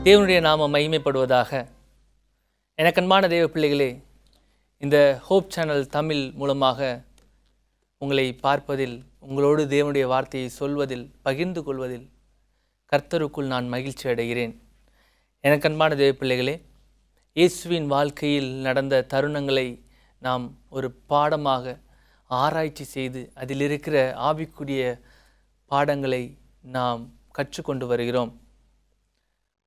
தேவனுடைய நாமம் மகிமைப்படுவதாக. எனக்கன்பான தேவ பிள்ளைகளே, இந்த ஹோப் சேனல் தமிழ் மூலமாக உங்களை பார்ப்பதில், உங்களோடு தேவனுடைய வார்த்தையை சொல்வதில், பகிர்ந்து கொள்வதில் கர்த்தருக்குள் நான் மகிழ்ச்சி அடைகிறேன். எனக்கன்பான தேவ பிள்ளைகளே, இயேசுவின் வாழ்க்கையில் நடந்த தருணங்களை நாம் ஒரு பாடமாக ஆராய்ச்சி செய்து அதில் இருக்கிற ஆவிக்குரிய பாடங்களை நாம் கற்றுக்கொண்டு வருகிறோம்.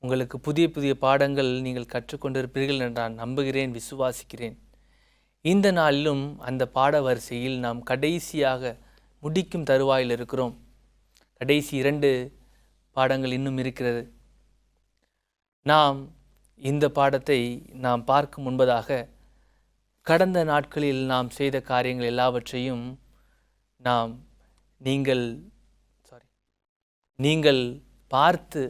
உங்களுக்கு புதிய புதிய பாடங்கள் நீங்கள் கற்றுக்கொண்டிருப்பீர்கள் என்று நான் நம்புகிறேன், விசுவாசிக்கிறேன். இந்த நாளிலும் அந்த பாட வரிசையில் நாம் கடைசியாக முடிக்கும் தருவாயில் இருக்கிறோம். கடைசி 2 பாடங்கள் இன்னும் இருக்கிறது. நாம் இந்த பாடத்தை நாம் பார்க்கும் முன்பதாக கடந்த நாட்களில் நாம் செய்த காரியங்கள் எல்லாவற்றையும் நீங்கள் பார்த்து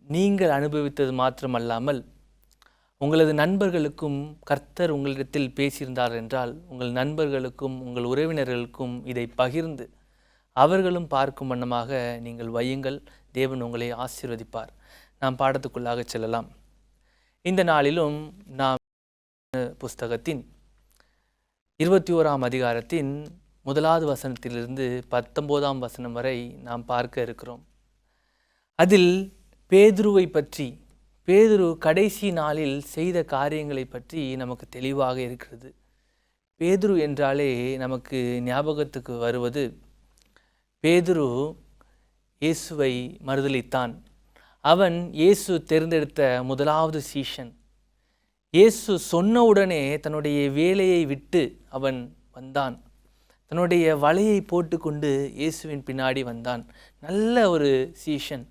நீங்கள் அனுபவித்தது மாத்திரமல்லாமல் உங்களது நண்பர்களுக்கும் கர்த்தர் உங்களிடத்தில் பேசியிருந்தார் என்றால் உங்கள் நண்பர்களுக்கும் உங்கள் உறவினர்களுக்கும் இதை பகிர்ந்து அவர்களும் பார்க்கும் வண்ணமாக நீங்கள் வையுங்கள். தேவன் உங்களை ஆசீர்வதிப்பார். நாம் பாடத்துக்குள்ளாக செல்லலாம். இந்த நாளிலும் நாம் புஸ்தகத்தின் 21ஆம் அதிகாரத்தின் 1வது வசனத்திலிருந்து 19ஆம் வசனம் வரை நாம் பார்க்க இருக்கிறோம். அதில் பேதுருவை பற்றி, பேதுரு கடைசி நாளில் செய்த காரியங்களை பற்றி நமக்கு தெளிவாக இருக்கிறது. பேதுரு என்றாலே நமக்கு ஞாபகத்துக்கு வருவது, பேதுரு இயேசுவை மறுதலித்தான். அவன் இயேசு தேர்ந்தெடுத்த 1வது சீஷன். இயேசு சொன்னவுடனே தன்னுடைய வேலையை விட்டு அவன் வந்தான். தன்னுடைய வலையை போட்டுக்கொண்டு இயேசுவின் பின்னாடி வந்தான். நல்ல ஒரு சீஷன்.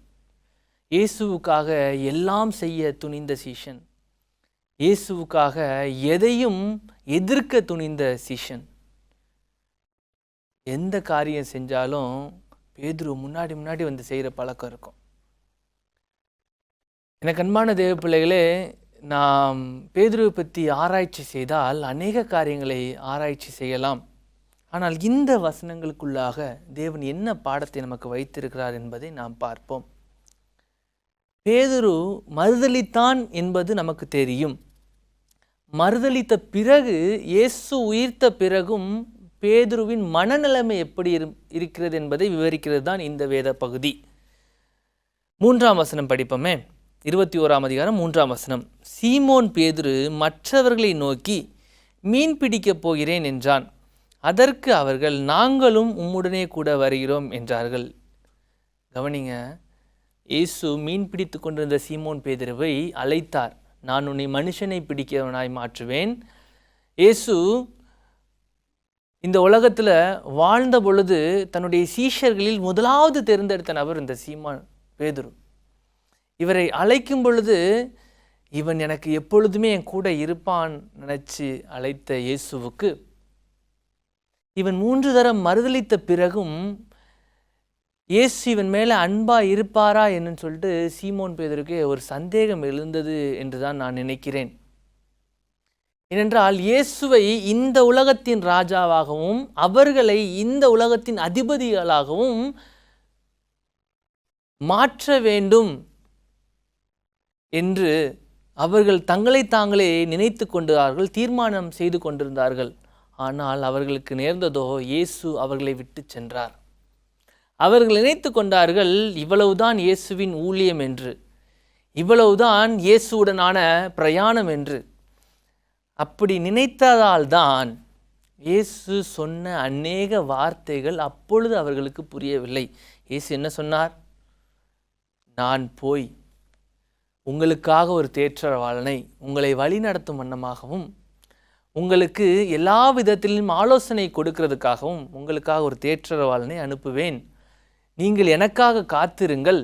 இயேசுவுக்காக எல்லாம் செய்ய துணிந்த சீஷன். இயேசுவுக்காக எதையும் எதிர்க்க துணிந்த சீஷன். எந்த காரியம் செஞ்சாலும் பேதுரு முன்னாடி வந்து செய்கிற பழக்கம் இருக்கும். எனக்கு அன்பான தேவ பிள்ளைகளே, நாம் பேதுருவை பற்றி ஆராய்ச்சி செய்தால் அநேக காரியங்களை ஆராய்ச்சி செய்யலாம். ஆனால் இந்த வசனங்களுக்குள்ளாக தேவன் என்ன பாடத்தை நமக்கு வைத்திருக்கிறார் என்பதை நாம் பார்ப்போம். பேதுரு மறுதலித்தான் என்பது நமக்கு தெரியும். மறுதலித்த பிறகு, இயேசு உயிர்த்த பிறகும் பேதுருவின் மனநிலைமை எப்படி இருக்கிறது என்பதை விவரிக்கிறது தான் இந்த வேத பகுதி. 3ஆம் வசனம் படிப்போமே. 21ஆம் அதிகாரம் 3ஆம் வசனம். சீமோன் பேதுரு மற்றவர்களை நோக்கி, மீன் பிடிக்கப் போகிறேன் என்றான். அதற்கு அவர்கள், நாங்களும் உம்முடனே கூட வருகிறோம் என்றார்கள். கவனிங்க, இயேசு மீன் பிடித்து கொண்டிருந்த சீமோன் பேதுருவை அழைத்தார். நான் உன்னை மனுஷனை பிடிக்கிறவனாய் மாற்றுவேன். இயேசு இந்த உலகத்தில் வாழ்ந்த பொழுது தன்னுடைய சீஷர்களில் 1வது தேர்ந்தெடுத்த நபர் இந்த சீமோன் பேதுரு. இவரை அழைக்கும் பொழுது, இவன் எனக்கு எப்பொழுதுமே என் கூட இருப்பான் நினைச்சு அழைத்த இயேசுவுக்கு, இவன் 3 தரம் மறுதலித்த பிறகும் இயேசு இவன் மேலே அன்பாக இருப்பாரா என்னன்னு சொல்லிட்டு சீமோன் பேதுருக்கு ஒரு சந்தேகம் எழுந்தது என்று தான் நான் நினைக்கிறேன். ஏனென்றால் இயேசுவை இந்த உலகத்தின் ராஜாவாகவும் அவர்களை இந்த உலகத்தின் அதிபதிகளாகவும் மாற்ற வேண்டும் என்று அவர்கள் தங்களை தாங்களே நினைத்து கொண்டார்கள், தீர்மானம் செய்து கொண்டிருந்தார்கள். ஆனால் அவர்களுக்கு நேர்ந்ததோ, இயேசு அவர்களை விட்டு சென்றார். அவர்கள் நினைத்து கொண்டார்கள், இவ்வளவுதான் இயேசுவின் ஊழியம் என்று, இவ்வளவுதான் இயேசுவுடனான பிரயாணம் என்று. அப்படி நினைத்ததால் தான் இயேசு சொன்ன அநேக வார்த்தைகள் அப்பொழுது அவர்களுக்கு புரியவில்லை. இயேசு என்ன சொன்னார்? நான் போய் உங்களுக்காக ஒரு தேற்றரவாளனை, உங்களை வழி நடத்தும் வண்ணமாகவும், உங்களுக்கு எல்லா விதத்திலும் ஆலோசனை கொடுக்கிறதுக்காகவும் உங்களுக்காக ஒரு தேற்றரவாளனை அனுப்புவேன். நீங்கள் எனக்காக காத்திருங்கள்.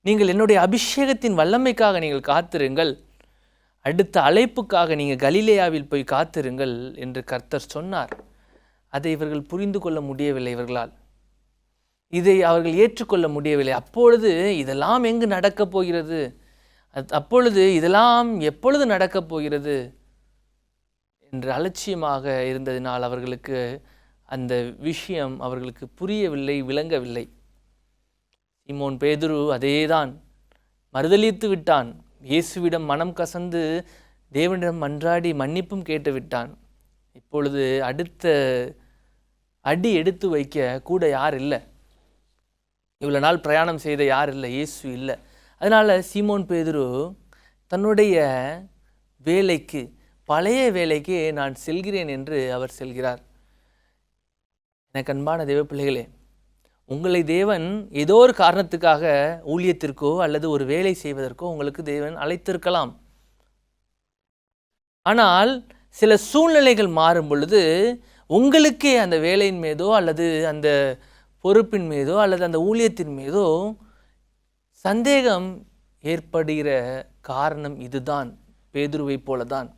நீங்கள் என்னுடைய அபிஷேகத்தின் வல்லமைக்காக நீங்கள் காத்திருங்கள். அடுத்த அழைப்புக்காக நீங்கள் கலிலேயாவில் போய் காத்திருங்கள் என்று கர்த்தர் சொன்னார். அதை இவர்கள் புரிந்து கொள்ள முடியவில்லை. இவர்களால் இதை அவர்கள் ஏற்றுக்கொள்ள முடியவில்லை. அப்பொழுது இதெல்லாம் எங்கு நடக்கப் போகிறது? அப்பொழுது இதெல்லாம் எப்பொழுது நடக்கப் போகிறது என்று அலட்சியமாக இருந்ததினால் அவர்களுக்கு அந்த விஷயம் அவர்களுக்கு புரியவில்லை, விளங்கவில்லை. சீமோன் பேதுரு அதேதான் மறுதலித்து விட்டான். இயேசுவிடம் மனம் கசந்து தேவனிடம் மன்றாடி மன்னிப்பும் கேட்டு விட்டான். இப்பொழுது அடுத்த அடி எடுத்து வைக்க கூட யார் இல்லை. இவ்வளோ நாள் பிரயாணம் செய்த யார் இல்லை, இயேசு இல்லை. அதனால் சீமோன் பேதுரு தன்னுடைய வேலைக்கு, பழைய வேலைக்கு நான் செல்கிறேன் என்று அவர் செல்கிறார். எனக்கு அன்பான தேவ பிள்ளைகளே, உங்களை தேவன் ஏதோ ஒரு காரணத்துக்காக ஊழியத்திற்கோ அல்லது ஒரு வேலை செய்வதற்கோ உங்களுக்கு தேவன் அழைத்திருக்கலாம். ஆனால் சில சூழ்நிலைகள் மாறும் பொழுது உங்களுக்கே அந்த வேலையின் மீதோ அல்லது அந்த பொறுப்பின் மீதோ அல்லது அந்த ஊழியத்தின் மீதோ சந்தேகம் ஏற்படுகிற காரணம் இதுதான். பேதுருவை போலதான்.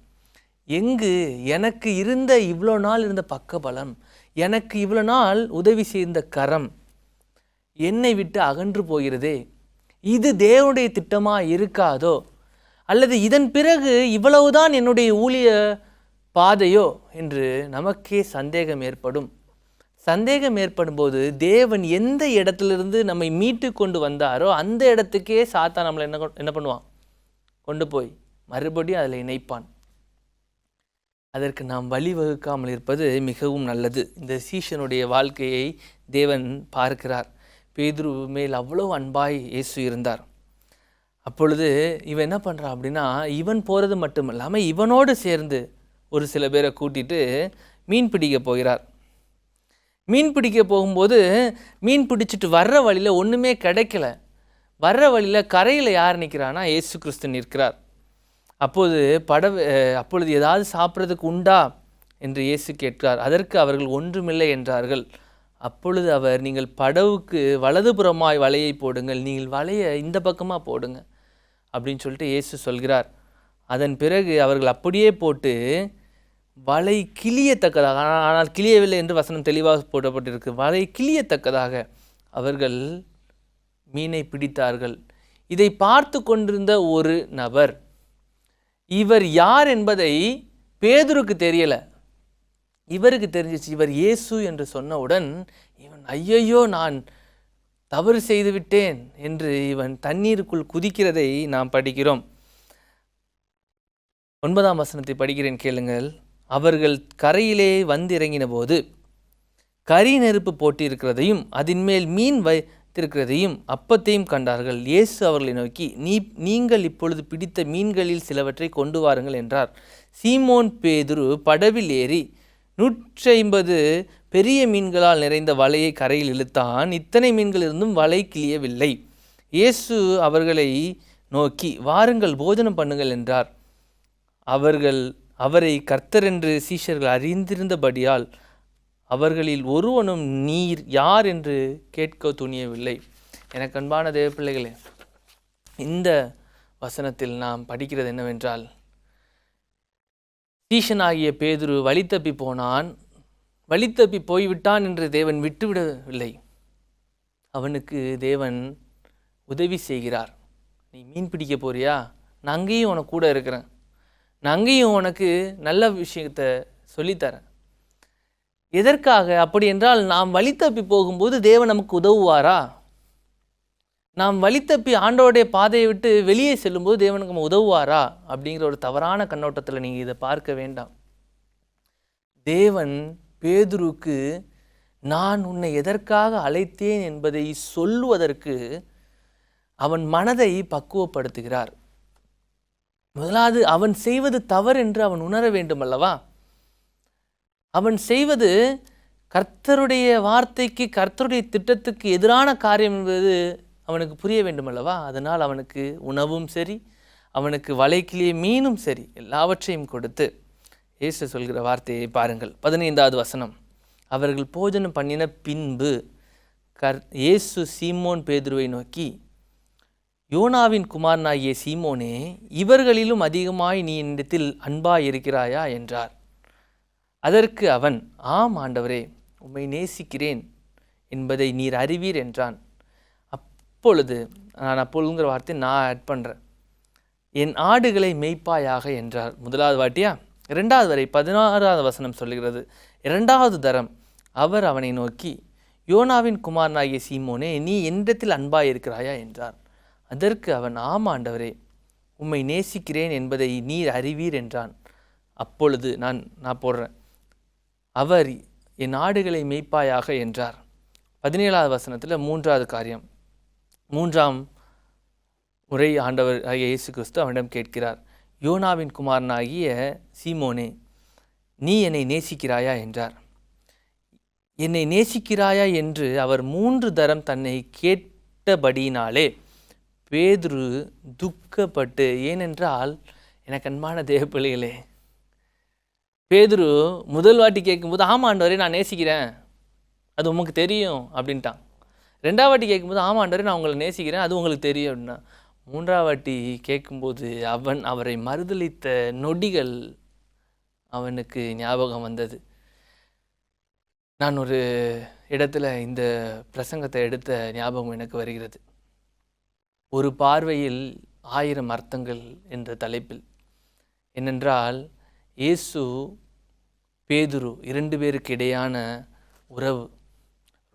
எங்கு எனக்கு இருந்த இவ்வளோ நாள் இருந்த பக்கபலம், எனக்கு இவ்வளோ நாள் உதவி செய்த கரம் என்னை விட்டு அகன்று போகிறதே, இது தேவனுடைய திட்டமாக இருக்காதோ, அல்லது இதன் பிறகு இவ்வளவுதான் என்னுடைய ஊழிய பாதையோ என்று நமக்கே சந்தேகம் ஏற்படும். சந்தேகம் ஏற்படும் போது தேவன் எந்த இடத்திலிருந்து நம்மை மீட்டு கொண்டு வந்தாரோ அந்த இடத்துக்கே சாத்தான் நம்மளை என்ன பண்ணுவான், கொண்டு போய் மறுபடியும் அதில் இணைப்பான். அதற்கு நாம் வழிவகுக்காமல் இருப்பது மிகவும் நல்லது. இந்த சீஷனுடைய வாழ்க்கையை தேவன் பார்க்கிறார். பேதுரு மேல் அவ்வளோ அன்பாய் இயேசு இருந்தார். அப்பொழுது இவன் என்ன பண்ணுறான் அப்படின்னா, இவன் போகிறது மட்டும் இல்லாமல் இவனோடு சேர்ந்து ஒரு சில பேரை கூட்டிட்டு மீன் பிடிக்க போகிறார். மீன் பிடிக்க போகும்போது மீன் பிடிச்சிட்டு வர்ற வழியில் ஒன்றுமே கிடைக்கல. வர்ற வழியில் கரையில் யார் நிற்கிறான்னா இயேசு கிறிஸ்து நிற்கிறார். அப்பொழுது ஏதாவது சாப்பிட்றதுக்கு உண்டா என்று இயேசு கேட்கிறார். அதற்கு அவர்கள் ஒன்றுமில்லை என்றார்கள். அப்பொழுது அவர், நீங்கள் படவுக்கு வலதுபுறமாய் வலையை போடுங்கள், நீங்கள் வலையை இந்த பக்கமாக போடுங்க அப்படின்னு சொல்லிட்டு இயேசு சொல்கிறார். அதன் பிறகு அவர்கள் அப்படியே போட்டு வலை கிளியத்தக்கதாக, ஆனால் கிளியவில்லை என்று வசனம் தெளிவாக போடப்பட்டிருக்கு, வலை கிளியத்தக்கதாக அவர்கள் மீனை பிடித்தார்கள். இதை பார்த்து கொண்டிருந்த ஒரு நபர், இவர் யார் என்பதை பேதுருக்கு தெரியலை, இவருக்கு தெரிஞ்சிச்சு. இவர் இயேசு என்று சொன்னவுடன் இவன், ஐயையோ நான் தவறு செய்து விட்டேன் என்று இவன் தண்ணீருக்குள் குதிக்கிறதை நாம் படிக்கிறோம். 9ஆம் வசனத்தை படிக்கிறேன், கேளுங்கள். அவர்கள் கரையிலே வந்திறங்கின போது கரி நெருப்பு போட்டிருக்கிறதையும் அதன் மேல் மீன் வைத்திருக்கிறதையும் அப்பத்தையும் கண்டார்கள். இயேசு அவர்களை நோக்கி, நீங்கள் இப்பொழுது பிடித்த மீன்களில் சிலவற்றை கொண்டு வாருங்கள் என்றார். சீமோன் பேதுரு படவில் ஏறி 150 பெரிய மீன்களால் நிறைந்த வலையை கரையில் இழுத்தான். இத்தனை மீன்கள் இருந்தும் வலை கிளியவில்லை. இயேசு அவர்களை நோக்கி, வாருங்கள் போஜனம் பண்ணுங்கள் என்றார். அவரை கர்த்தர் என்று சீஷர்கள் அறிந்திருந்தபடியால் அவர்களில் ஒருவனும் நீர் யார் என்று கேட்க துணியவில்லை. எனக்கு அன்பான தேவ பிள்ளைகளே, இந்த வசனத்தில் நாம் படிக்கிறது என்னவென்றால், சீஷனாகிய பேதுரு வழி தப்பி போனான். வழி தப்பி போய்விட்டான் என்று தேவன் விட்டுவிடவில்லை. அவனுக்கு தேவன் உதவி செய்கிறார். நீ மீன் பிடிக்க போறியா, நான் அங்கேயும் உனக்கு கூட இருக்கிறேன், நான் அங்கேயும் உனக்கு நல்ல விஷயத்தை சொல்லித்தரேன். எதற்காக? அப்படி என்றால் நாம் வழி தப்பி போகும்போது தேவன் நமக்கு உதவுவாரா? நாம் வழி தப்பி ஆண்டோடைய பாதையை விட்டு வெளியே செல்லும்போது தேவனுக்கு நம்ம உதவுவாரா அப்படிங்கிற ஒரு தவறான கண்ணோட்டத்தில் நீங்கள் இதை பார்க்க வேண்டாம். தேவன் பேதுருக்கு நான் உன்னை எதற்காக அழைத்தேன் என்பதை சொல்லுவதற்கு அவன் மனதை பக்குவப்படுத்துகிறார். முதலாவது அவன் செய்வது தவறு என்று அவன் உணர வேண்டும் அல்லவா? அவன் செய்வது கர்த்தருடைய வார்த்தைக்கு, கர்த்தருடைய திட்டத்துக்கு எதிரான காரியம் என்பது அவனுக்கு புரிய வேண்டும் அல்லவா? அதனால் அவனுக்கு உணவும் சரி, அவனுக்கு வலைக்கிளிய மீனும் சரி, எல்லாவற்றையும் கொடுத்து இயேசு சொல்கிற வார்த்தையை பாருங்கள். 15வது வசனம். அவர்கள் போஜனம் பண்ணின பின்பு இயேசு சீமோன் பேதுருவை நோக்கி, யோனாவின் குமாரனாகிய சீமோனே, இவர்களிலும் அதிகமாய் நீ என்னிடத்தில் அன்பாய் இருக்கிறாயா என்றார். அதற்கு அவன், ஆம் ஆண்டவரே, உம்மை நேசிக்கிறேன் என்பதை நீர் அறிவீர் என்றான். அப்பொழுது அப்பொழுதுங்கிற வார்த்தை நான் ஆட் பண்ணுறேன், என் ஆடுகளை மேய்ப்பாயாக என்றார். முதலாவது வாட்டியா? 2வது வரை 16வது வசனம் சொல்லுகிறது. 2வது தரம் அவர் அவனை நோக்கி, யோனாவின் குமாரனாகிய சீமோனே, நீ என்னிடத்தில் அன்பாய் இருக்கிறாயா என்றார். அதற்கு அவன், ஆம் ஆண்டவரே, உம்மை நேசிக்கிறேன் என்பதை நீர் அறிவீர் என்றான். அப்பொழுது நான் போடுறேன், அவர் என் ஆடுகளை மேய்ப்பாயாக என்றார். 17வது வசனத்தில் 3வது காரியம், 3ஆம் முறை ஆண்டவர் இயேசு கிறிஸ்து அவனிடம் கேட்கிறார், யோனாவின் குமாரனாகிய சீமோனே, நீ என்னை நேசிக்கிறாயா என்றார். என்னை நேசிக்கிறாயா என்று அவர் 3 தரம் தன்னை கேட்டபடியினாலே பேதுரு துக்கப்பட்டு, ஏனென்றால் எனக்கு அன்பான தேவப்பிள்ளைகளே, பேதுரு முதல் வாட்டி கேட்கும்போது, ஆமாம் ஆண்டவரே நான் நேசிக்கிறேன், அது உமக்கு தெரியும் அப்படின்ட்டான். 2வது வாட்டி கேட்கும்போது, ஆமாம் ஆண்டவரே நான் உங்களை நேசிக்கிறேன், அது உங்களுக்கு தெரியும் அப்படின்னா. 3வது வாட்டி கேட்கும்போது அவரை மறுதலித்த நொடிகள் அவனுக்கு ஞாபகம் வந்தது. நான் ஒரு இடத்துல இந்த பிரசங்கத்தை எடுத்த ஞாபகம் எனக்கு வருகிறது. ஒரு பார்வையில் 1000 அர்த்தங்கள் என்ற தலைப்பில். என்னென்றால், இயேசு பேதுரு 2 பேருக்கு இடையான உறவு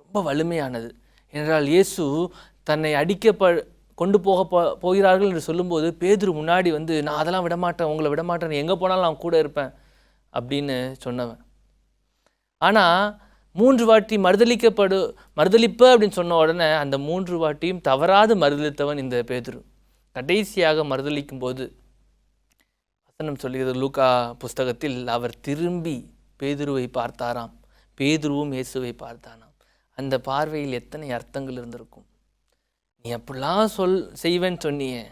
ரொம்ப வலிமையானது. ஏனென்றால் இயேசு தன்னை கொண்டு போகிறார்கள் என்று சொல்லும்போது பேதுரு முன்னாடி வந்து, நான் அதெல்லாம் விடமாட்டேன், உங்களை விடமாட்டேன், எங்கே போனாலும் நான் கூட இருப்பேன் அப்படின்னு சொன்னவன். ஆனால் 3 வாட்டி மறுதலிப்ப அப்படின்னு சொன்ன உடனே அந்த 3 வாட்டியும் தவறாது மறுதலித்தவன் இந்த பேதுரு. கடைசியாக மறுதலிக்கும் போது வசனம் சொல்கிறது, லூக்கா புஸ்தகத்தில், அவர் திரும்பி பேதுருவை பார்த்தாராம், பேதுருவும் இயேசுவை பார்த்தானாம். அந்த பார்வையில் எத்தனை அர்த்தங்கள் இருந்திருக்கும். நீ அப்படிலாம் செய்வேன்னு சொன்னியே,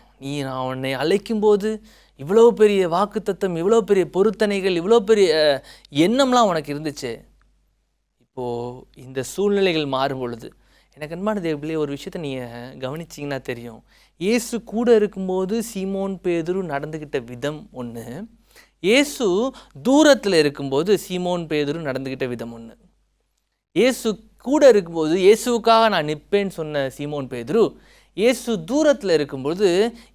நான் உன்னை அழைக்கும்போது இவ்வளோ பெரிய வாக்குத்தத்தம், இவ்வளோ பெரிய பொருத்தனைகள், இவ்வளோ பெரிய எண்ணம்லாம் உனக்கு இருந்துச்சு. இப்போது இந்த சூழ்நிலைகள் மாறும் பொழுது, எனக்கு அன்பான தேவர்களே, ஒரு விஷயத்தை நீங்கள் கவனிச்சிங்கன்னா தெரியும். இயேசு கூட இருக்கும்போது சீமோன் பேதுரு நடந்துக்கிட்ட விதம் ஒன்று, இயேசு தூரத்தில் இருக்கும்போது சீமோன் பேதுரு நடந்துக்கிட்ட விதம் ஒன்று. இயேசு கூட இருக்கும்போது இயேசுவுக்காக நான் நிற்பேன்னு சொன்ன சீமோன் பேதுரு, இயேசு தூரத்தில் இருக்கும்போது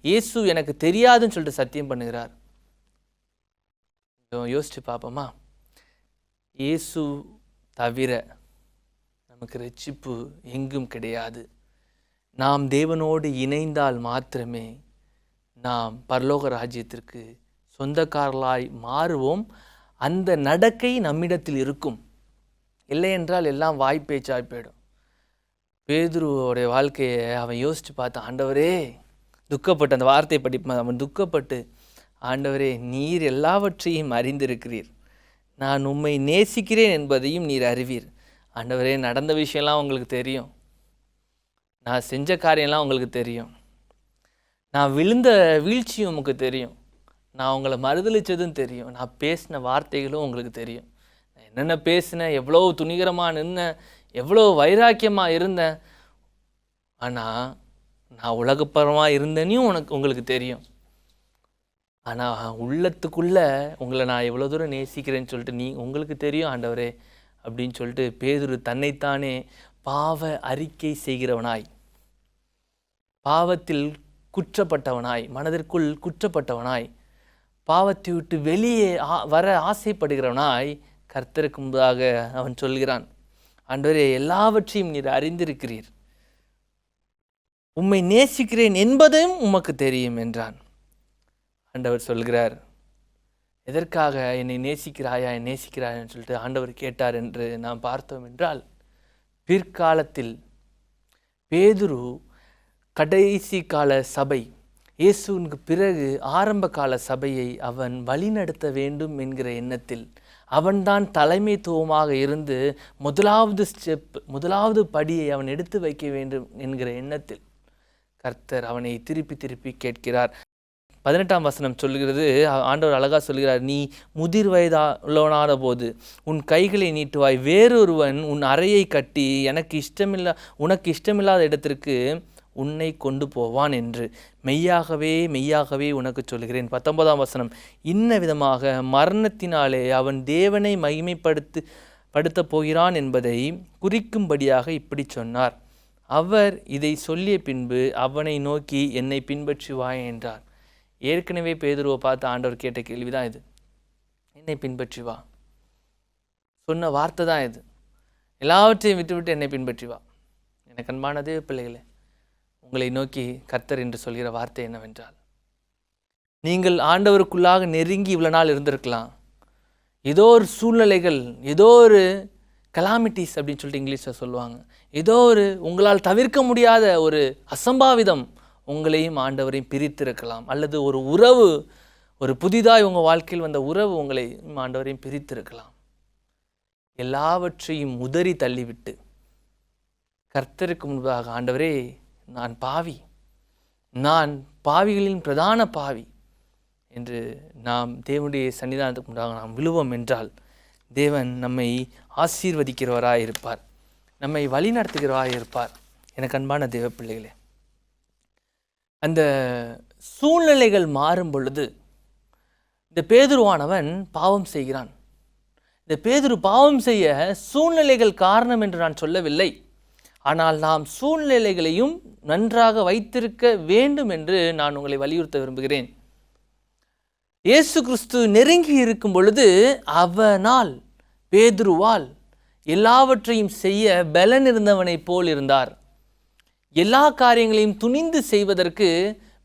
இயேசு எனக்கு தெரியாதுன்னு சொல்லிட்டு சத்தியம் பண்ணுகிறார். யோசிச்சு பார்ப்போமா? இயேசு தவிர நமக்கு ரட்சிப்பு எங்கும் கிடையாது. நாம் தேவனோடு இணைந்தால் மாத்திரமே நாம் பரலோக ராஜ்யத்திற்கு சொந்தக்காரர்களாய் மாறுவோம். அந்த நடக்கை நம்மிடத்தில் இருக்கும். இல்லை என்றால் எல்லாம் வாய்ப்பேச்சாய் போயிடும். பேதுருவோடைய வாழ்க்கையை அவன் யோசித்து பார்த்தான். ஆண்டவரே, துக்கப்பட்டு, அந்த வார்த்தையை படிப்பான், அவன் துக்கப்பட்டு, ஆண்டவரே, நீர் எல்லாவற்றையும் அறிந்திருக்கிறீர், நான் உம்மை நேசிக்கிறேன் என்பதையும் நீர் அறிவீர். ஆண்டவரே, நடந்த விஷயம்லாம் உங்களுக்கு தெரியும், நான் செஞ்ச காரியம்லாம் உங்களுக்கு தெரியும், நான் விழுந்த வீழ்ச்சியும் உங்களுக்கு தெரியும், நான் உங்களை மறுதளித்ததும் தெரியும், நான் பேசின வார்த்தைகளும் உங்களுக்கு தெரியும், நான் என்னென்ன பேசினேன், எவ்வளோ துணிகரமாக நின்னேன், எவ்வளோ வைராக்கியமாக இருந்தேன், ஆனால் நான் உலகப்பரமாக இருந்தேனையும் உங்களுக்கு தெரியும். ஆனால் உள்ளத்துக்குள்ளே உங்களை நான் எவ்வளோ தூரம் நேசிக்கிறேன்னு சொல்லிட்டு உங்களுக்கு தெரியும் ஆண்டவரே அப்படின்னு சொல்லிட்டு பேதுரு தன்னைத்தானே பாவ அறிக்கை செய்கிறவனாய், பாவத்தில் குற்றப்பட்டவனாய், மனதிற்குள் குற்றப்பட்டவனாய், பாவத்தை விட்டு வெளியே வர ஆசைப்படுகிறவனாய் கர்த்தருக்கு முன்பாக அவன் சொல்கிறான், ஆண்டவரே, எல்லாவற்றையும் நீர் அறிந்திருக்கிறீர், உம்மை நேசிக்கிறேன் என்பதும் உமக்கு தெரியும் என்றான். ஆண்டவர் சொல்கிறார், எதற்காக என்னை நேசிக்கிறாயா நேசிக்கிறாயான்னு சொல்லிட்டு ஆண்டவர் கேட்டார் என்று நாம் பார்த்தோம் என்றால், பிற்காலத்தில் பேதுரு கடைசி கால சபை, இயேசுவுக்கு பிறகு ஆரம்ப கால சபையை அவன் வழிநடத்த வேண்டும் என்கிற எண்ணத்தில், அவன்தான் தலைமைத்துவமாக இருந்து முதலாவது படியை அவன் எடுத்து வைக்க வேண்டும் என்கிற எண்ணத்தில் கர்த்தர் அவனை திருப்பி கேட்கிறார். 18ஆம் வசனம் சொல்கிறது, ஆண்டவர் அழகாக சொல்கிறார், நீ முதிர் வயதுள்ளவனான போது உன் கைகளை நீட்டுவாய், வேறொருவன் உன் அறையை கட்டி உனக்கு இஷ்டமில்லாத இடத்திற்கு உன்னை கொண்டு போவான் என்று மெய்யாகவே உனக்கு சொல்கிறேன். 19ஆம் வசனம், இன்ன விதமாக மரணத்தினாலே அவன் தேவனை மகிமைப்படுத்த போகிறான் என்பதை குறிக்கும்படியாக இப்படி சொன்னார். அவர் இதை சொல்லிய பின்பு அவனை நோக்கி, என்னை பின்பற்றுவாய் என்றார். ஏற்கனவே பேதுருவை பார்த்து ஆண்டவர் கேட்ட கேள்விதான் இது, என்னை பின்பற்றி வா. சொன்ன வார்த்தை தான் இது, எல்லாவற்றையும் விட்டுவிட்டு என்னை பின்பற்றி வா. எனக்கு அன்பானதே பிள்ளைகளே, உங்களை நோக்கி கர்த்தர் என்று சொல்கிற வார்த்தை என்னவென்றால், நீங்கள் ஆண்டவருக்குள்ளாக நெருங்கி இவ்வளோ நாள் இருந்திருக்கலாம். ஏதோ ஒரு சூழ்நிலைகள், ஏதோ ஒரு கலாமிட்டிஸ் அப்படின்னு சொல்லிட்டு இங்கிலீஷில் சொல்லுவாங்க, ஏதோ ஒரு உங்களால் தவிர்க்க முடியாத ஒரு அசம்பாவிதம் உங்களையும் ஆண்டவரையும் பிரித்திருக்கலாம். அல்லது ஒரு உறவு, ஒரு புதிதாய் உங்கள் வாழ்க்கையில் வந்த உறவு உங்களையும் ஆண்டவரையும் பிரித்திருக்கலாம். எல்லாவற்றையும் உதறி தள்ளிவிட்டு கர்த்தருக்கு முன்பாக, ஆண்டவரே நான் பாவி, நான் பாவிகளின் பிரதான பாவி என்று நாம் தேவனுடைய சன்னிதானத்துக்கு முன்பாக நாம் விழுவோம் என்றால், தேவன் நம்மை ஆசீர்வதிக்கிறவராய் இருப்பார், நம்மை வழி நடத்துகிறவராய் இருப்பார். எனக்கு அன்பான தேவ பிள்ளைகளே, அந்த சூழ்நிலைகள் மாறும் பொழுது இந்த பேதுருவானவன் பாவம் செய்கிறான். இந்த பேதுரு பாவம் செய்ய சூழ்நிலைகள் காரணம் என்று நான் சொல்லவில்லை. ஆனால் நாம் சூழ்நிலைகளையும் நன்றாக வைத்திருக்க வேண்டும் என்று நான் உங்களை வலியுறுத்த விரும்புகிறேன். இயேசு கிறிஸ்து நெருங்கி இருக்கும் பொழுது அவனால், பேதுருவால் எல்லாவற்றையும் செய்ய பலன் இருந்தவனைப் போல் இருந்தார். எல்லா காரியங்களையும் துணிந்து செய்வதற்கு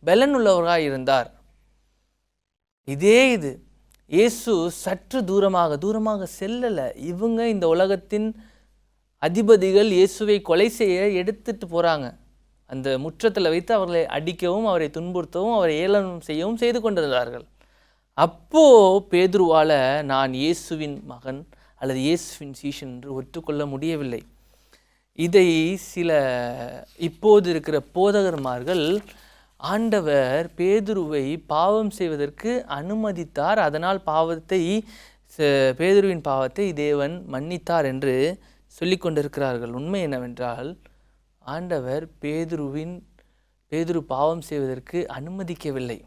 பலன் உள்ளவராக இருந்தார். இது இயேசு சற்று தூரமாக செல்லலை. இவங்க இந்த உலகத்தின் அதிபதிகள் இயேசுவை கொலை செய்ய எடுத்துட்டு போகிறாங்க. அந்த முற்றத்தில் வைத்து அவர்களை அடிக்கவும், அவரை துன்புறுத்தவும், அவரை ஏளனம் செய்யவும் செய்து கொண்டிருந்தார்கள். அப்போது பேதுருவால் நான் இயேசுவின் மகன் அல்லது இயேசுவின் சீஷன் என்று ஒற்றுக்கொள்ள முடியவில்லை. இதை சில இப்போது இருக்கிற போதகர்மார்கள், ஆண்டவர் பேதுருவை பாவம் செய்வதற்கு அனுமதித்தார், அதனால் பேதுருவின் பாவத்தை தேவன் மன்னித்தார் என்று சொல்லி கொண்டிருக்கிறார்கள். உண்மை என்னவென்றால், ஆண்டவர் பேதுரு பாவம் செய்வதற்கு அனுமதிக்கவில்லை.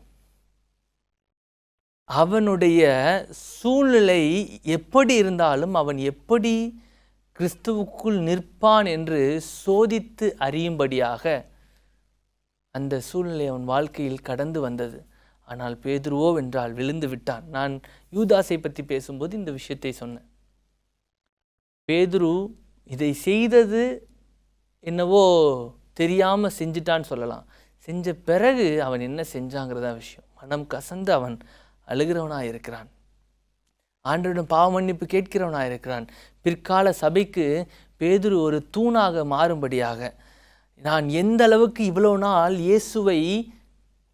அவனுடைய சூழ்நிலை எப்படி இருந்தாலும் அவன் எப்படி கிறிஸ்துவுக்குள் நிற்பான் என்று சோதித்து அறியும்படியாக அந்த சூழ்நிலை அவன் வாழ்க்கையில் கடந்து வந்தது. ஆனால் பேதுருவோ வென்றால் விழுந்து விட்டான். நான் யூதாசை பற்றி பேசும்போது இந்த விஷயத்தை சொன்னேன். பேதுரு இதை செய்தது என்னவோ தெரியாமல் செஞ்சிட்டான்னு சொல்லலாம். செஞ்ச பிறகு அவன் என்ன செஞ்சாங்கிறதா விஷயம். மனம் கசந்து அவன் அழுகிறவனாக இருக்கிறான். ஆண்டவரிடம் பாவ மன்னிப்பு கேட்கிறவனாக இருக்கிறான். பிற்கால சபைக்கு பேதுரு ஒரு தூணாக மாறும்படியாக, நான் எந்த அளவுக்கு இவ்வளோ நாள் இயேசுவை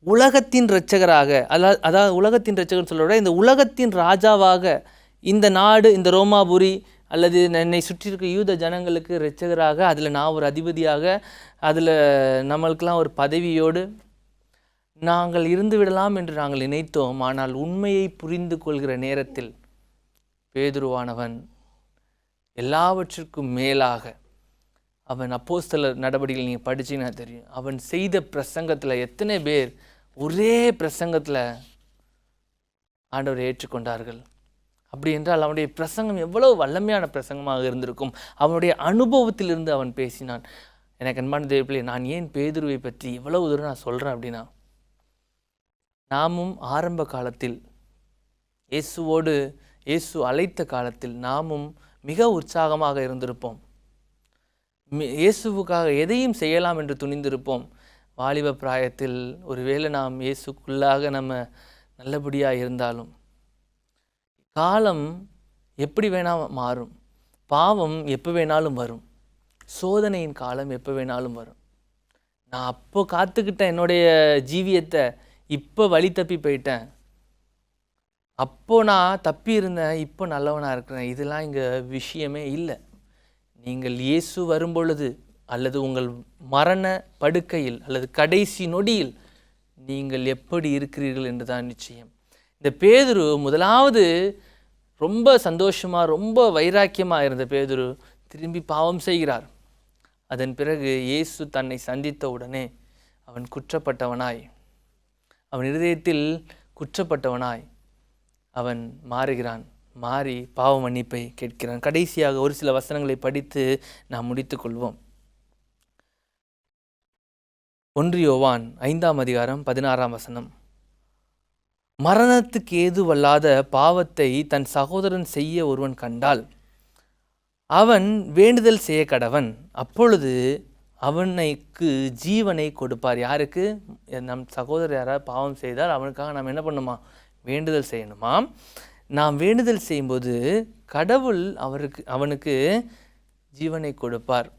உலகத்தின் இரட்சகராக, அதாவது உலகத்தின் இரட்சகர் சொல்ல விட இந்த உலகத்தின் ராஜாவாக, இந்த நாடு, இந்த ரோமாபுரி அல்லது என்னை சுற்றி இருக்க யூத ஜனங்களுக்கு இரட்சகராக, அதில் நான் ஒரு அதிபதியாக, அதில் நம்மளுக்கெல்லாம் ஒரு பதவியோடு நாங்கள் இருந்து விடலாம் என்று நாங்கள் நினைத்தோம். ஆனால் உண்மையை புரிந்து கொள்கிற நேரத்தில் பேதுருவானவன் எல்லாவற்றிற்கும் மேலாக அவன் அப்போஸ்தலர் நடவடிக்கைகள் நீங்கள் படிச்சிங்கன்னா தெரியும். அவன் செய்த பிரசங்கத்தில் எத்தனை பேர் ஒரே பிரசங்கத்தில் ஆண்டவரை ஏற்றுக்கொண்டார்கள்? அப்படி என்றால் அவனுடைய பிரசங்கம் எவ்வளவு வல்லமையான பிரசங்கமாக இருந்திருக்கும். அவனுடைய அனுபவத்திலிருந்து அவன் பேசினான். எனக்கு அன்பான தேவப்பிள்ளை, நான் ஏன் பேதுருவை பற்றி இவ்வளவு தூரம் நான் சொல்கிறேன் அப்படின்னா, நாமும் ஆரம்ப காலத்தில் இயேசு அழைத்த காலத்தில் நாமும் மிக உற்சாகமாக இருந்திருப்போம். இயேசுவுக்காக எதையும் செய்யலாம் என்று துணிந்திருப்போம். வாலிப பிராயத்தில் ஒருவேளை நாம் இயேசுக்குள்ளாக நம்ம நல்லபடியாக இருந்தாலும், காலம் எப்படி வேணாலும் மாறும், பாவம் எப்போ வேணாலும் வரும், சோதனையின் காலம் எப்போ வேணாலும் வரும். நான் அப்போ காத்துக்கிட்டேன் என்னுடைய ஜீவியத்தை, இப்போ வழி தப்பி போயிட்டேன். அப்போது நான் தப்பி இருந்தேன், இப்போ நல்லவனாக இருக்கிறேன். இதெல்லாம் இங்கே விஷயமே இல்லை. நீங்கள் இயேசு வரும்பொழுது அல்லது உங்கள் மரண படுக்கையில் அல்லது கடைசி நொடியில் நீங்கள் எப்படி இருக்கிறீர்கள் என்று தான் நிச்சயம். இந்த பேதுரு முதலாவது ரொம்ப சந்தோஷமாக, ரொம்ப வைராக்கியமாக இருந்த பேதுரு திரும்பி பாவம் செய்கிறார். அதன் பிறகு இயேசு தன்னை சந்தித்த உடனே அவன் குற்றப்பட்டவனாய், அவன் இருதயத்தில் குற்றப்பட்டவனாய் அவன் மாறுகிறான். மாறி பாவ மன்னிப்பை கேட்கிறான். கடைசியாக ஒரு சில வசனங்களை படித்து நாம் முடித்துக் கொள்வோம். 1 யோவான் 5:16 மரணத்துக்கு ஏதுவல்லாத பாவத்தை தன் சகோதரன் செய்ய ஒருவன் கண்டால் அவன் வேண்டுதல் செய்ய கடவன். அப்பொழுது அவனுக்கு ஜீவனை கொடுப்பார். யாருக்கு? நம் சகோதரர் யாராவது பாவம் செய்தால் அவனுக்காக நாம் என்ன பண்ணுமா? வேண்டுதல் செய்யணுமாம். நாம் வேண்டுதல் செய்யும்போது கடவுள் அவனுக்கு ஜீவனை கொடுப்பார்.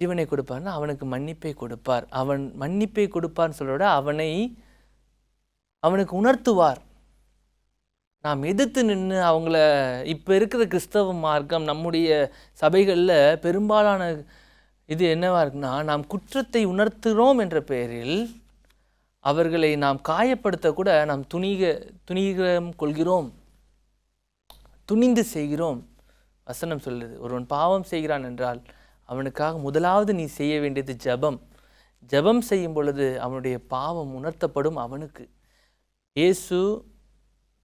ஜீவனை கொடுப்பார்னா அவனுக்கு மன்னிப்பை கொடுப்பார். அவன் மன்னிப்பை கொடுப்பார்னு சொல்றத அவனுக்கு உணர்த்துவார். நாம் எதிர்த்து நின்று அவங்கள இப்போ இருக்கிற கிறிஸ்தவ மார்க்கம் நம்முடைய சபைகளில் பெரும்பாலான இது என்னவா இருக்குன்னா, நாம் குற்றத்தை உணர்த்துகிறோம் என்ற பெயரில் அவர்களை நாம் காயப்படுத்தக்கூட நாம் துணிகம் கொள்கிறோம், துணிந்து செய்கிறோம். வசனம் சொல்லுது, ஒருவன் பாவம் செய்கிறான் என்றால் அவனுக்காக முதலாவது நீ செய்ய வேண்டியது ஜெபம். ஜெபம் செய்யும் பொழுது அவனுடைய பாவம் உணர்த்தப்படும் அவனுக்கு. இயேசு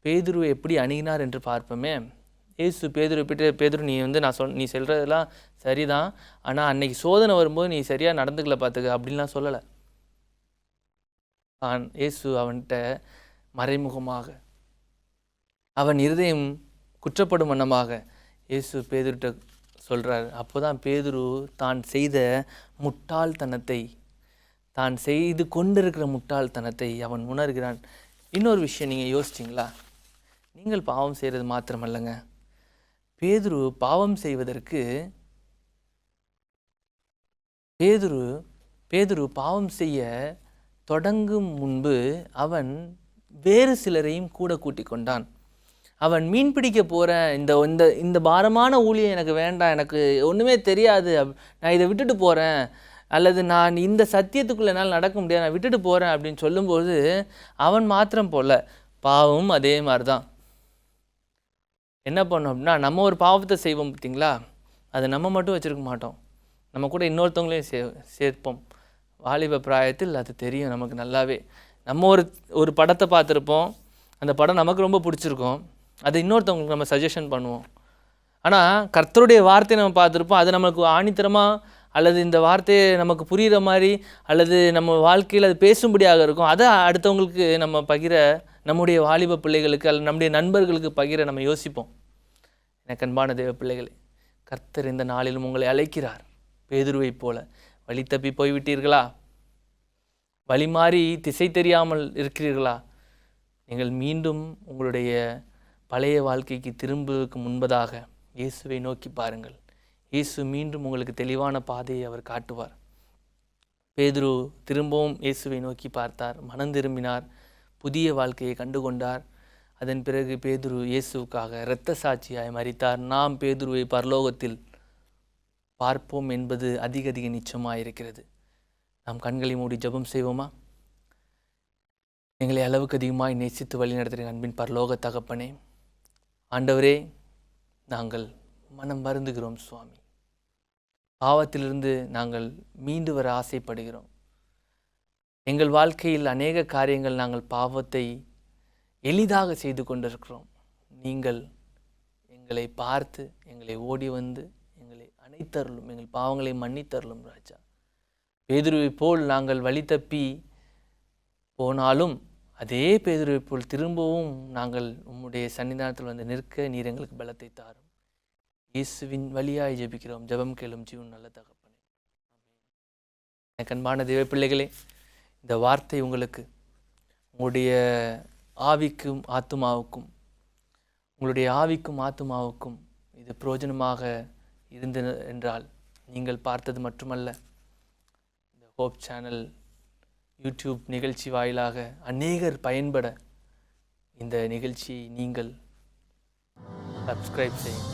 பேதுருவை எப்படி அணுகினார் என்று பார்ப்போமே. இயேசு பேதுரு நீ சொல்கிறதெல்லாம் சரிதான், ஆனால் அன்னைக்கு சோதனை வரும்போது நீ சரியாக நடந்துக்கல பார்த்துக்க அப்படின்லாம் சொல்லலை. இயேசு அவன்கிட்ட மறைமுகமாக அவன் இருதயம் குற்றப்படும் வண்ணமாக இயேசு பேதுருட்ட சொல்கிறார். அப்போ தான் பேதுரு தான் செய்த முட்டாள்தனத்தை, தான் செய்து கொண்டிருக்கிற முட்டாள்தனத்தை அவன் உணர்கிறான். இன்னொரு விஷயம் நீங்கள் யோசிச்சிங்களா? நீங்கள் பாவம் செய்கிறது மாத்திரமல்லங்க, பேதுரு பாவம் செய்வதற்கு பேதுரு பாவம் செய்ய தொடங்கும் முன்பு அவன் வேறு சிலரையும் கூட கூட்டிக் கொண்டான். அவன் மீன் பிடிக்க போகிறேன், இந்த பாரமான ஊழியம் எனக்கு வேண்டாம், எனக்கு ஒன்றுமே தெரியாது, நான் இதை விட்டுட்டு போகிறேன், அல்லது நான் இந்த சத்தியத்துக்குள்ளே என்னால் நடக்க முடியாது, நான் விட்டுட்டு போகிறேன் அப்படின்னு சொல்லும்போது அவன் மாத்திரம் போல பாவமும் அதே மாதிரி தான். என்ன பண்ணோம் அப்படின்னா, நம்ம ஒரு பாவத்தை செய்வோம் பார்த்திங்களா, அதை நம்ம மட்டும் வச்சுருக்க மாட்டோம், நம்ம கூட இன்னொருத்தவங்களையும் சேர்ப்போம். வாலிப பிராயத்தில் அது தெரியும் நமக்கு நல்லாவே. நம்ம ஒரு படத்தை பார்த்துருப்போம், அந்த படம் நமக்கு ரொம்ப பிடிச்சிருக்கும், அதை இன்னொருத்தவங்களுக்கு நம்ம சஜஷன் பண்ணுவோம். ஆனால் கர்த்தருடைய வார்த்தையை நம்ம பார்த்துருப்போம், அது நமக்கு ஆணித்தரமாக அல்லது இந்த வார்த்தையை நமக்கு புரிகிற மாதிரி அல்லது நம்ம வாழ்க்கையில் அது பேசும்படியாக இருக்கும். அதை அடுத்தவங்களுக்கு நம்ம பகிர, நம்முடைய வாலிப பிள்ளைகளுக்கு அல்லது நம்முடைய நண்பர்களுக்கு பகிர நம்ம யோசிப்போம். எனக்கு அன்பான தேவ பிள்ளைகளே, கர்த்தர் இந்த நாளிலும் உங்களை அழைக்கிறார். பேதுருவை போல வழி தப்பி போய்விட்டீர்களா? வழி மாறி திசை தெரியாமல் இருக்கிறீர்களா? நீங்கள் மீண்டும் உங்களுடைய பழைய வாழ்க்கைக்கு திரும்புவதற்கு முன்பதாக இயேசுவை நோக்கி பாருங்கள். இயேசு மீண்டும் உங்களுக்கு தெளிவான பாதையை அவர் காட்டுவார். பேதுரு திரும்பவும் இயேசுவை நோக்கி பார்த்தார், மனம் திரும்பினார், புதிய வாழ்க்கையை கண்டுகொண்டார். அதன் பிறகு பேதுரு இயேசுவுக்காக இரத்த சாட்சியாய் மரித்தார். நாம் பேதுருவை பரலோகத்தில் பார்ப்போம் என்பது அதிக நிச்சயமாக இருக்கிறது. நாம் கண்களை மூடி ஜெபம் செய்வோமா? எங்களை அளவுக்கு அதிகமாய் நேசித்து வழி நடத்துகிற அன்பின் பரலோக தகப்பனே, ஆண்டவரே, நாங்கள் மனம் வருந்துகிறோம் சுவாமி. பாவத்திலிருந்து நாங்கள் மீண்டு வர ஆசைப்படுகிறோம். எங்கள் வாழ்க்கையில் அநேக காரியங்கள் நாங்கள் பாவத்தை எளிதாக செய்து கொண்டிருக்கிறோம். நீங்கள் எங்களை பார்த்து எங்களை ஓடி வந்து எங்களை அணைத்தருளும், எங்கள் பாவங்களை மன்னித்தருளும் ராஜா. பேதுருவை போல் நாங்கள் வழி தப்பி போனாலும் அதே பேதுருவை போல் திரும்பவும் நாங்கள் உம்முடைய சன்னிதானத்தில் வந்து நிற்க நீர் எங்களுக்கு பலத்தை தாரும். இயேசுவின் வழியாய் ஜெபிக்கிறோம். ஜெபம் கேளும் ஜீவன் நல்ல தகப்பனே. எனக்கு அன்பான தேவ பிள்ளைகளே, இந்த வார்த்தை உங்களுக்கு உங்களுடைய ஆவிக்கும் ஆத்துமாவுக்கும் இது பிரயோஜனமாக இருந்தது என்றால், நீங்கள் பார்த்தது மட்டுமல்ல, இந்த ஹோப் சேனல் யூடியூப் நிகழ்ச்சி வாயிலாக அநேகர் பயன்பட இந்த நிகழ்ச்சியை நீங்கள் சப்ஸ்கிரைப் செய்யுங்க.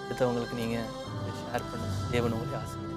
அடுத்தவங்களுக்கு நீங்கள் ஷேர் பண்ணுங்கள். தேவன் உங்களை ஆசீர்வதிப்பார்.